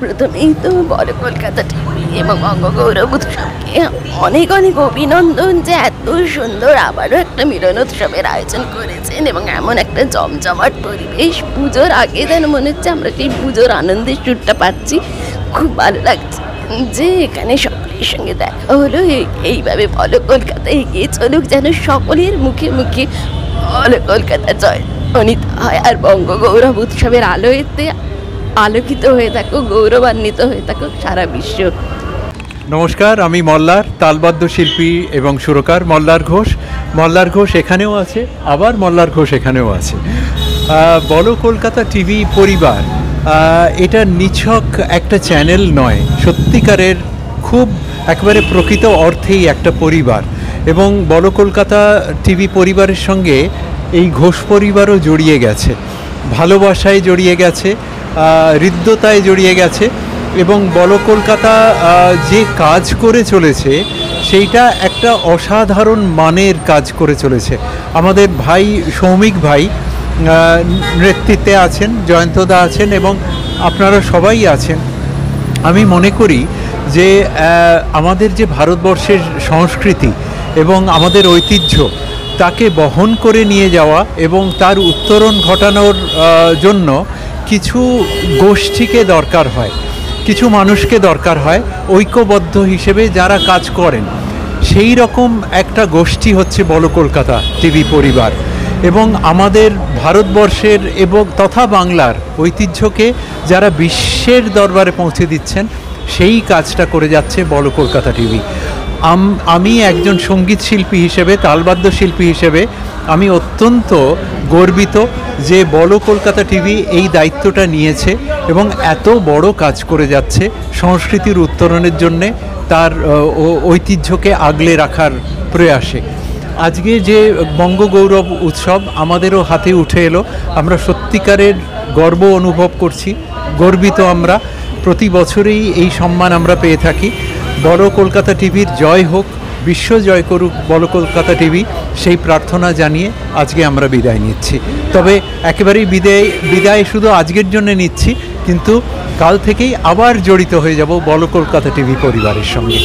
প্রথমেই তো বড় কলকাতা টিভি এবং অঙ্গগৌরব উৎসবকে অনেক অনেক অভিনন্দন যে এত সুন্দর আবারও একটা মিলন উৎসবের আয়োজন করেছেন এবং এমন একটা জমজমাট পরিবেশ। পুজোর আগে যেন মনে হচ্ছে আমরা সেই পুজোর আনন্দের সুরটা পাচ্ছি। খুব ভালো লাগছে যে এখানে সকলের সঙ্গে দেখা হলো। এইভাবে বলো কলকাতা এগিয়ে চলুক, যেন সকলের মুখে মুখে বলো কলকাতা জয় ধ্বনিত হয়, আর বঙ্গগৌরব উৎসবের আলোতে আলোকিত হয়ে থাকুক, গৌরবান্বিত হয়ে থাকুক সারা বিশ্ব। নমস্কার, আমি মল্লার তালবাদ্য শিল্পী এবং সুরকার মল্লার ঘোষ। মল্লার ঘোষ এখানেও আছে, আবার মল্লার ঘোষ এখানেও আছে। বলো কলকাতা টিভি পরিবার এটা নিছক একটা চ্যানেল নয়, সত্যিকারের খুব একেবারে প্রকৃত অর্থেই একটা পরিবার। এবং বলো কলকাতা টিভি পরিবারের সঙ্গে এই ঘোষ পরিবারও জড়িয়ে গেছে, ভালোবাসায় জড়িয়ে গেছে, হৃদ্যতায় জড়িয়ে গেছে। এবং বলো কলকাতা যে কাজ করে চলেছে সেইটা একটা অসাধারণ মানের কাজ করে চলেছে। আমাদের ভাই সৌমিক ভাই নেতৃত্বে আছেন, জয়ন্তদা আছেন এবং আপনারা সবাই আছেন। আমি মনে করি যে আমাদের যে ভারতবর্ষের সংস্কৃতি এবং আমাদের ঐতিহ্য তাকে বহন করে নিয়ে যাওয়া এবং তার উত্তরণ ঘটানোর জন্য কিছু গোষ্ঠীকে দরকার হয়, কিছু মানুষকে দরকার হয় ঐক্যবদ্ধ হিসেবে যারা কাজ করেন। সেই রকম একটা গোষ্ঠী হচ্ছে বলো কলকাতা টিভি পরিবার। এবং আমাদের ভারতবর্ষের এবং তথা বাংলার ঐতিহ্যকে যারা বিশ্বের দরবারে পৌঁছে দিচ্ছেন, সেই কাজটা করে যাচ্ছে বলো কলকাতা টিভি। আমি একজন সঙ্গীত শিল্পী হিসেবে, তালবাদ্য শিল্পী হিসেবে আমি অত্যন্ত গর্বিত যে বলো কলকাতা টিভি এই দায়িত্বটা নিয়েছে এবং এত বড় কাজ করে যাচ্ছে সংস্কৃতির উত্তরণের জন্যে, তার ঐতিহ্যকে আগলে রাখার প্রয়াসে। আজকে যে বঙ্গগৌরব উৎসব আমাদেরও হাতে উঠে এলো, আমরা সত্যিকারের গর্ব অনুভব করছি, গর্বিত আমরা। প্রতি বছরেই এই সম্মান আমরা পেয়ে থাকি। বলো কলকাতা টিভির জয় হোক, বিশ্ব জয় করুক বলো কলকাতা টিভি, সেই প্রার্থনা জানিয়ে আজকে আমরা বিদায় নিচ্ছি। তবে একেবারেই বিদায় শুধু আজকের জন্য নিচ্ছি, কিন্তু কাল থেকেই আবার জড়িত হয়ে যাব বলো কলকাতা টিভি পরিবারের সঙ্গে।